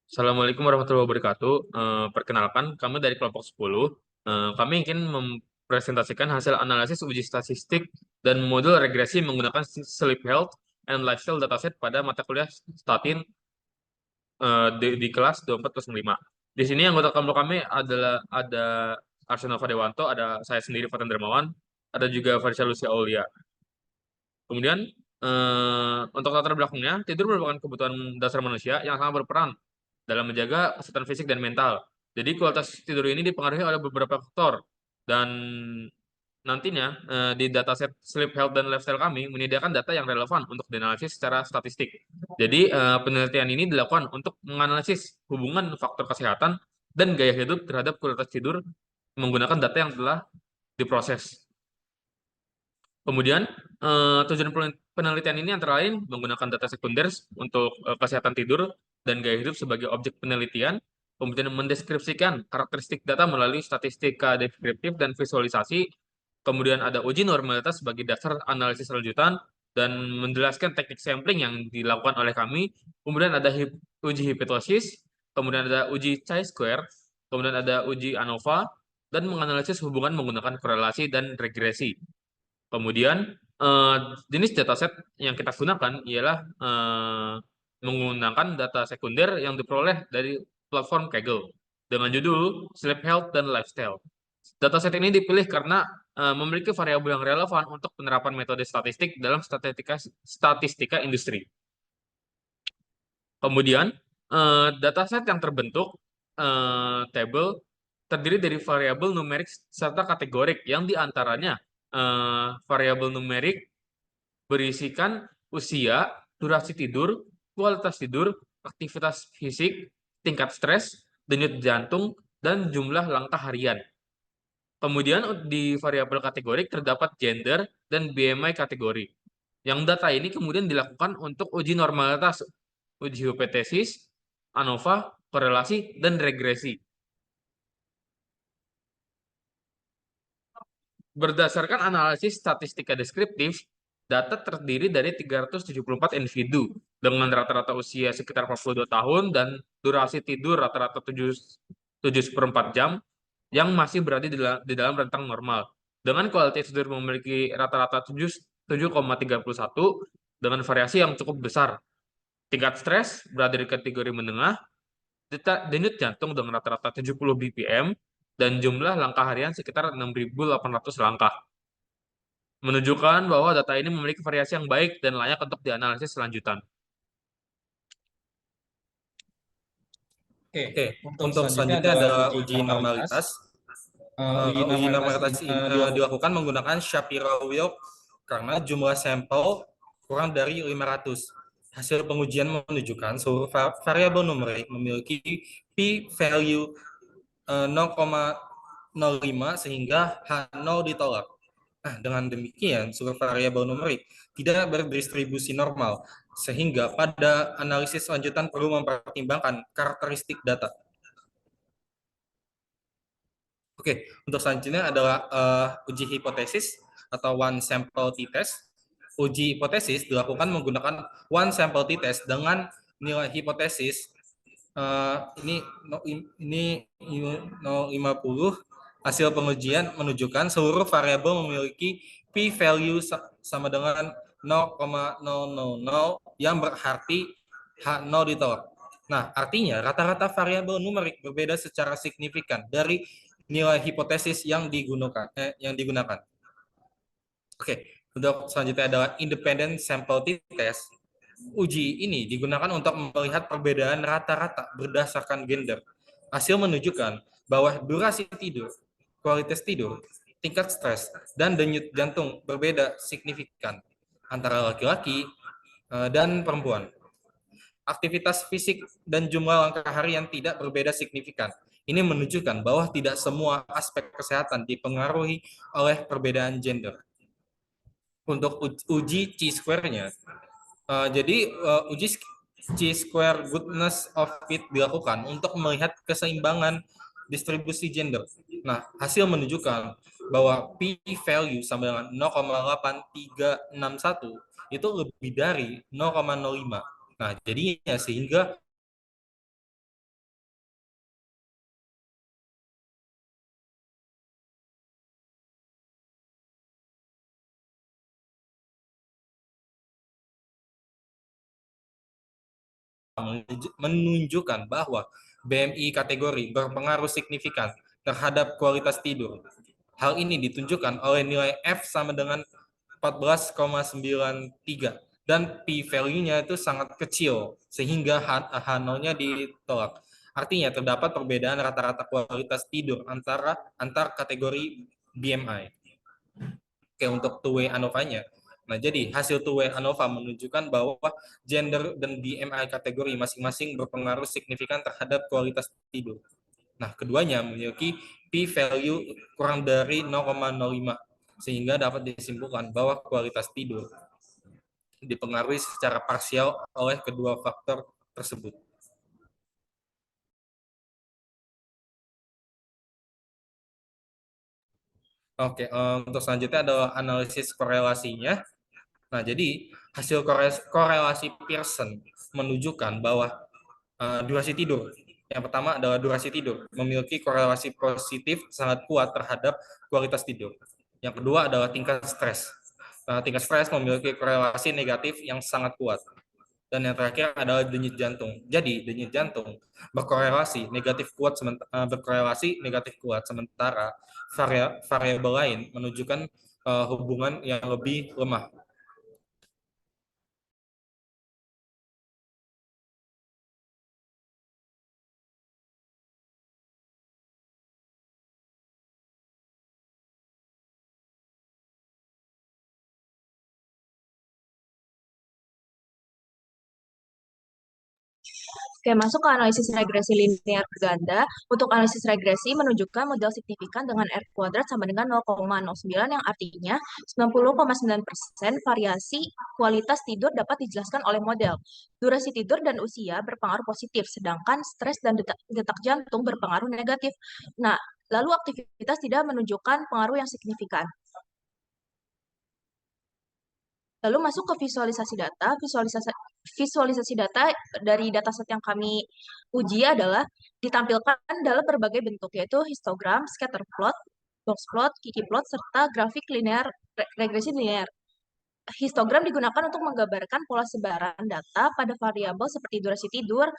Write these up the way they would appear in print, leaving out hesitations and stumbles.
Assalamualaikum warahmatullahi wabarakatuh. Perkenalkan, kami dari kelompok 10. Kami ingin mempresentasikan hasil analisis uji statistik dan modul regresi menggunakan sleep health and lifestyle dataset pada mata kuliah statin di kelas 2405. Di sini anggota kelompok kami ada Arsenal Fadewanto, ada saya sendiri Fatan Dermawan, ada juga Farisal Lucia Aulia. Kemudian untuk latar belakangnya, tidur merupakan kebutuhan dasar manusia yang sangat berperan dalam menjaga kesehatan fisik dan mental. Jadi kualitas tidur ini dipengaruhi oleh beberapa faktor dan nantinya di dataset sleep health dan lifestyle kami menyediakan data yang relevan untuk dianalisis secara statistik. Jadi penelitian ini dilakukan untuk menganalisis hubungan faktor kesehatan dan gaya hidup terhadap kualitas tidur menggunakan data yang telah diproses. Kemudian, tujuan penelitian ini antara lain menggunakan data sekunder untuk kesehatan tidur dan gaya hidup sebagai objek penelitian, kemudian mendeskripsikan karakteristik data melalui statistika deskriptif dan visualisasi, kemudian ada uji normalitas sebagai dasar analisis lanjutan, dan menjelaskan teknik sampling yang dilakukan oleh kami, kemudian ada uji hipotesis, kemudian ada uji chi-square, kemudian ada uji ANOVA, dan menganalisis hubungan menggunakan korelasi dan regresi. Kemudian eh, jenis dataset yang kita gunakan ialah menggunakan data sekunder yang diperoleh dari platform Kaggle dengan judul Sleep Health dan Lifestyle. Dataset ini dipilih karena memiliki variabel yang relevan untuk penerapan metode statistik dalam statistika industri. Kemudian dataset yang terbentuk table terdiri dari variabel numerik serta kategorik yang diantaranya variabel numerik berisikan usia, durasi tidur, kualitas tidur, aktivitas fisik, tingkat stres, denyut jantung, dan jumlah langkah harian. Kemudian di variabel kategorik terdapat gender dan BMI kategori. Yang data ini kemudian dilakukan untuk uji normalitas, uji hipotesis, ANOVA, korelasi, dan regresi. Berdasarkan analisis statistika deskriptif, data terdiri dari 374 individu dengan rata-rata usia sekitar 42 tahun dan durasi tidur rata-rata 7,4 jam yang masih berada di dalam rentang normal. Dengan kualitas tidur memiliki rata-rata 7,31 dengan variasi yang cukup besar. Tingkat stres berada di kategori menengah, denyut jantung dengan rata-rata 70 bpm, dan jumlah langkah harian sekitar 6.800 langkah. Menunjukkan bahwa data ini memiliki variasi yang baik dan layak untuk dianalisis selanjutan. Oke, Oke, untuk untuk selanjutnya selanjutnya adalah adalah uji uji normalitas. normalitas. Uji Uji normalitas normalitas ini ini dilakukan dilakukan menggunakan Shapiro-Wilk karena jumlah sampel kurang dari 500. Hasil pengujian menunjukkan seluruh variabel numerik memiliki p-value 0,05 sehingga H0 ditolak. Nah, dengan demikian seluruh variabel numerik tidak berdistribusi normal, sehingga pada analisis lanjutan perlu mempertimbangkan karakteristik data. Oke, untuk selanjutnya adalah uji hipotesis atau one sample t-test. Uji hipotesis dilakukan menggunakan one sample t-test dengan nilai hipotesis ini 0,50. Hasil pengujian menunjukkan seluruh variabel memiliki p-value sama dengan 0,000 yang berarti H0 ditolak. Nah, artinya rata-rata variabel numerik berbeda secara signifikan dari nilai hipotesis yang digunakan. Oke, untuk selanjutnya adalah independent sample t-test. Uji ini digunakan untuk melihat perbedaan rata-rata berdasarkan gender. Hasil menunjukkan bahwa durasi tidur, kualitas tidur, tingkat stres, dan denyut jantung berbeda signifikan antara laki-laki dan perempuan. Aktivitas fisik dan jumlah langkah harian tidak berbeda signifikan. Ini menunjukkan bahwa tidak semua aspek kesehatan dipengaruhi oleh perbedaan gender. Untuk uji chi-square-nya, jadi uji chi-square goodness of fit dilakukan untuk melihat keseimbangan distribusi gender. Nah, hasil menunjukkan bahwa p-value sama dengan 0,8361 itu lebih dari 0,05. Nah, jadinya sehingga menunjukkan bahwa BMI kategori berpengaruh signifikan terhadap kualitas tidur. Hal ini ditunjukkan oleh nilai F sama dengan 14,93 dan p-value-nya itu sangat kecil sehingga H0-nya ditolak. Artinya terdapat perbedaan rata-rata kualitas tidur antar kategori BMI. Oke, untuk two-way ANOVA-nya. Nah, jadi hasil two-way ANOVA menunjukkan bahwa gender dan BMI kategori masing-masing berpengaruh signifikan terhadap kualitas tidur. Nah, keduanya memiliki p-value kurang dari 0,05 sehingga dapat disimpulkan bahwa kualitas tidur dipengaruhi secara parsial oleh kedua faktor tersebut. Oke, untuk selanjutnya adalah analisis korelasinya. Nah, jadi hasil korelasi Pearson menunjukkan bahwa durasi tidur. Yang pertama adalah durasi tidur memiliki korelasi positif sangat kuat terhadap kualitas tidur. Yang kedua adalah tingkat stres. Tingkat stres memiliki korelasi negatif yang sangat kuat. Dan yang terakhir adalah denyut jantung. Jadi denyut jantung berkorelasi negatif kuat sementara variabel lain menunjukkan hubungan yang lebih lemah. Oke, masuk ke analisis regresi linear berganda. Untuk analisis regresi menunjukkan model signifikan dengan R kuadrat sama dengan 0,09 yang artinya 90,9% variasi kualitas tidur dapat dijelaskan oleh model. Durasi tidur dan usia berpengaruh positif, sedangkan stres dan detak jantung berpengaruh negatif. Nah, lalu aktivitas tidak menunjukkan pengaruh yang signifikan. Lalu masuk ke visualisasi data. Visualisasi data dari dataset yang kami uji adalah ditampilkan dalam berbagai bentuk, yaitu histogram, scatter plot, box plot, Kiki plot, serta grafik linear, regresi linear. Histogram digunakan untuk menggambarkan pola sebaran data pada variabel seperti durasi tidur,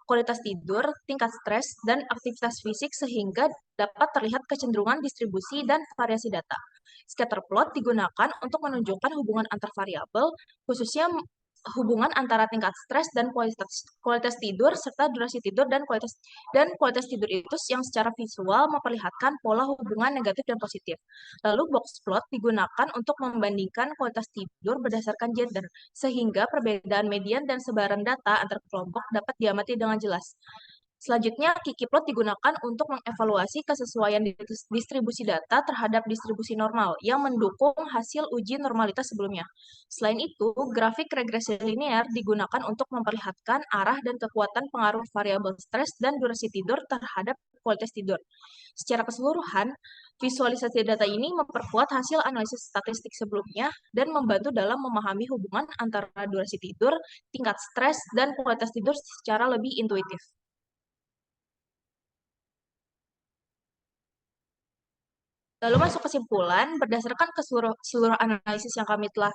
kualitas tidur, tingkat stres, dan aktivitas fisik sehingga dapat terlihat kecenderungan distribusi dan variasi data. Scatter plot digunakan untuk menunjukkan hubungan antar variabel, khususnya hubungan antara tingkat stres dan kualitas tidur serta durasi tidur dan kualitas tidur itu yang secara visual memperlihatkan pola hubungan negatif dan positif. Lalu box plot digunakan untuk membandingkan kualitas tidur berdasarkan gender sehingga perbedaan median dan sebaran data antar kelompok dapat diamati dengan jelas. Selanjutnya, Kiki plot digunakan untuk mengevaluasi kesesuaian distribusi data terhadap distribusi normal yang mendukung hasil uji normalitas sebelumnya. Selain itu, grafik regresi linear digunakan untuk memperlihatkan arah dan kekuatan pengaruh variabel stres dan durasi tidur terhadap kualitas tidur. Secara keseluruhan, visualisasi data ini memperkuat hasil analisis statistik sebelumnya dan membantu dalam memahami hubungan antara durasi tidur, tingkat stres, dan kualitas tidur secara lebih intuitif. Lalu masuk kesimpulan, berdasarkan seluruh analisis yang kami telah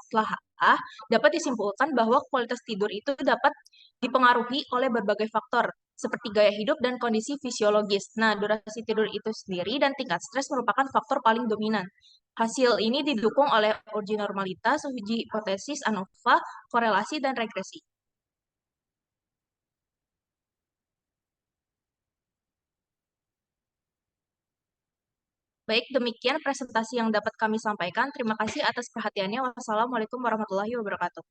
dapat disimpulkan bahwa kualitas tidur itu dapat dipengaruhi oleh berbagai faktor, seperti gaya hidup dan kondisi fisiologis. Nah, durasi tidur itu sendiri dan tingkat stres merupakan faktor paling dominan. Hasil ini didukung oleh uji normalitas, uji hipotesis ANOVA, korelasi, dan regresi. Baik, demikian presentasi yang dapat kami sampaikan. Terima kasih atas perhatiannya. Wassalamualaikum warahmatullahi wabarakatuh.